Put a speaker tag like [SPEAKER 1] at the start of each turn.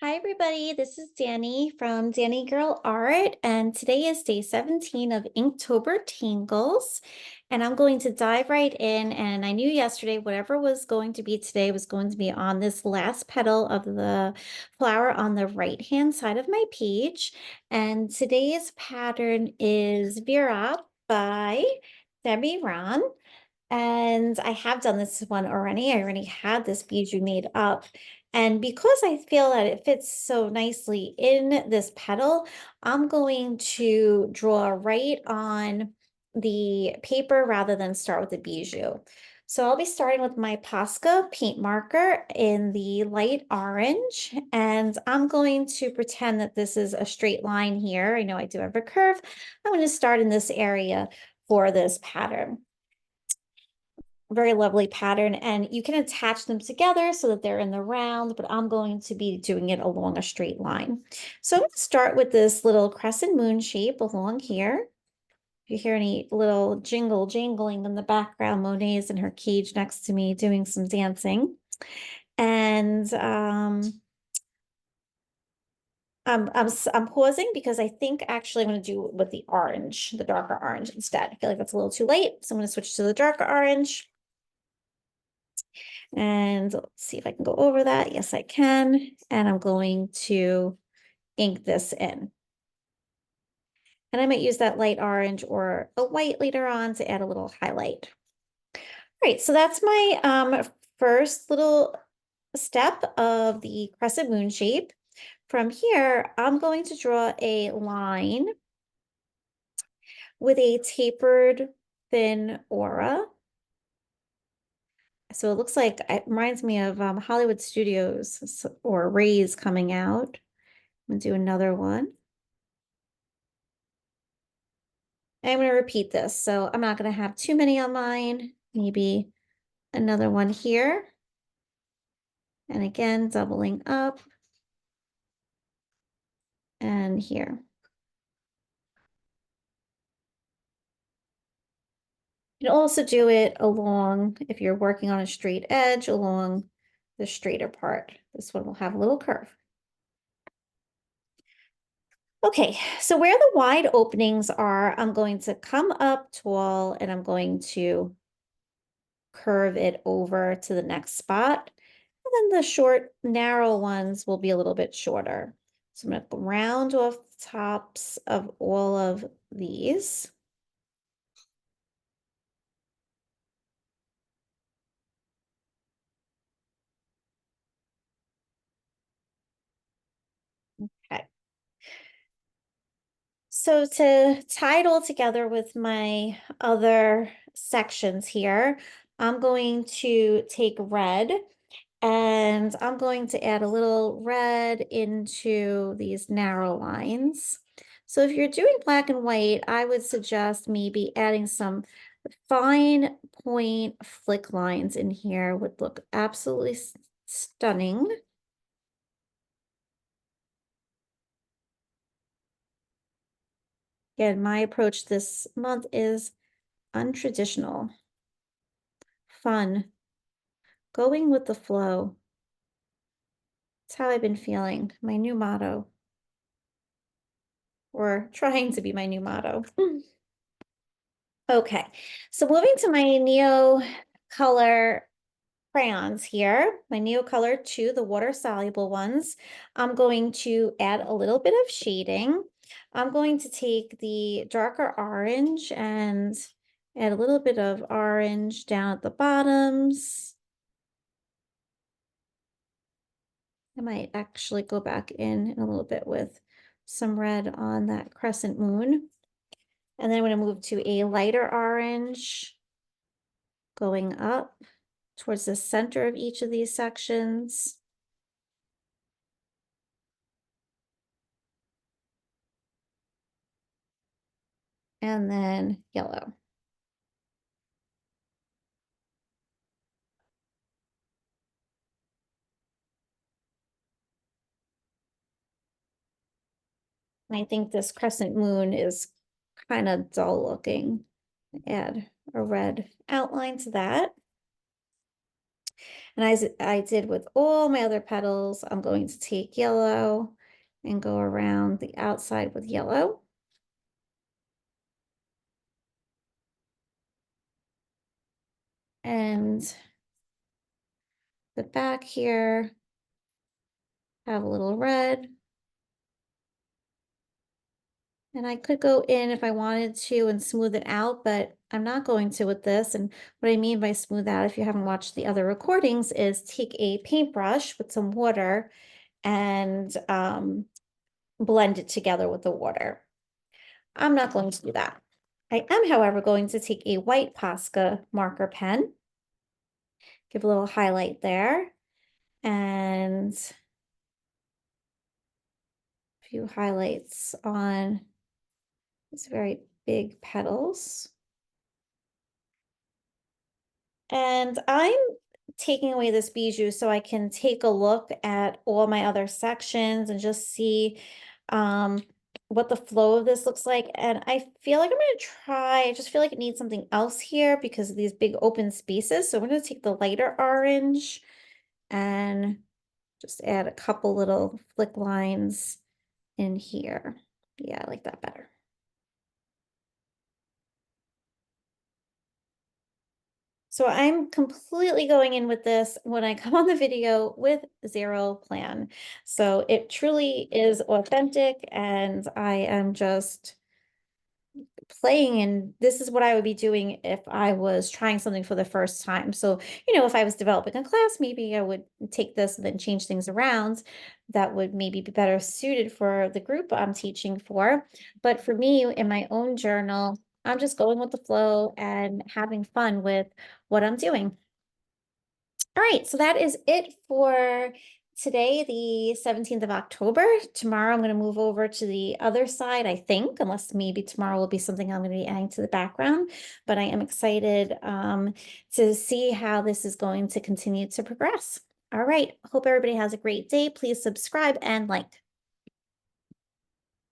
[SPEAKER 1] Hi, everybody. This is Danny from Danny Girl Art, and today is day 17 of Inktober Tingles. And I'm going to dive right in. And I knew yesterday, whatever was going to be today was going to be on this last petal of the flower on the right-hand side of my page. And today's pattern is Veerap by Raaen. And I have done this one already. I already had this bijou made up. And because I feel that it fits so nicely in this petal, I'm going to draw right on the paper rather than start with the bijou. So I'll be starting with my Posca paint marker in the light orange, and I'm going to pretend that this is a straight line here. I know I do have a curve. I'm going to start in this area for this pattern. Very lovely pattern, and you can attach them together so that they're in the round, but I'm going to be doing it along a straight line. So I'm going to start with this little crescent moon shape along here. If you hear any little jingling in the background, Monet's in her cage next to me doing some dancing. And I'm pausing because I think actually I'm going to do it with the orange, the darker orange instead. I feel like that's a little too late, so I'm going to switch to the darker orange. And let's see if I can go over that. Yes, I can. And I'm going to ink this in. And I might use that light orange or a white later on to add a little highlight. All right, so that's my first little step of the crescent moon shape. From here, I'm going to draw a line with a tapered thin aura. So it looks like it reminds me of Hollywood Studios or rays coming out. I'm gonna do another one. I'm going to repeat this. So I'm not going to have too many on mine. Maybe another one here. And again, doubling up. And here. You can also do it along, if you're working on a straight edge, along the straighter part. This one will have a little curve. Okay, so where the wide openings are, I'm going to come up tall and I'm going to curve it over to the next spot. And then the short, narrow ones will be a little bit shorter. So I'm going to round off the tops of all of these. Okay. So to tie it all together with my other sections here, I'm going to take red and I'm going to add a little red into these narrow lines. So if you're doing black and white, I would suggest maybe adding some fine point flick lines in here would look absolutely stunning. Again, my approach this month is untraditional, fun, going with the flow. That's how I've been feeling, my new motto, or trying to be my new motto. Okay, so moving to my Neo color crayons here, my Neo color 2, the water soluble ones. I'm going to add a little bit of shading. I'm going to take the darker orange and add a little bit of orange down at the bottoms. I might actually go back in a little bit with some red on that crescent moon. And then I'm going to move to a lighter orange going up towards the center of each of these sections. And then yellow. And I think this crescent moon is kind of dull looking. Add a red outline to that. And as I did with all my other petals, I'm going to take yellow and go around the outside with yellow. And the back here, have a little red. And I could go in if I wanted to and smooth it out, but I'm not going to with this. And what I mean by smooth out, if you haven't watched the other recordings, is take a paintbrush with some water and blend it together with the water. I'm not going to do that. I am, however, going to take a white Posca marker pen, give a little highlight there, and a few highlights on these very big petals. And I'm taking away this bijou so I can take a look at all my other sections and just see what the flow of this looks like. And I feel like I'm going to try, I just feel like it needs something else here because of these big open spaces. So I'm going to take the lighter orange and just add a couple little flick lines in here. Yeah, I like that better. So I'm completely going in with this when I come on the video with zero plan. So it truly is authentic and I am just playing, and this is what I would be doing if I was trying something for the first time. So, if I was developing a class, maybe I would take this and then change things around that would maybe be better suited for the group I'm teaching for. But for me, in my own journal, I'm just going with the flow and having fun with what I'm doing. All right, so that is it for today, the 17th of October. Tomorrow I'm going to move over to the other side, I think, unless maybe tomorrow will be something I'm going to be adding to the background. But I am excited to see how this is going to continue to progress. All right, hope everybody has a great day. Please subscribe and like.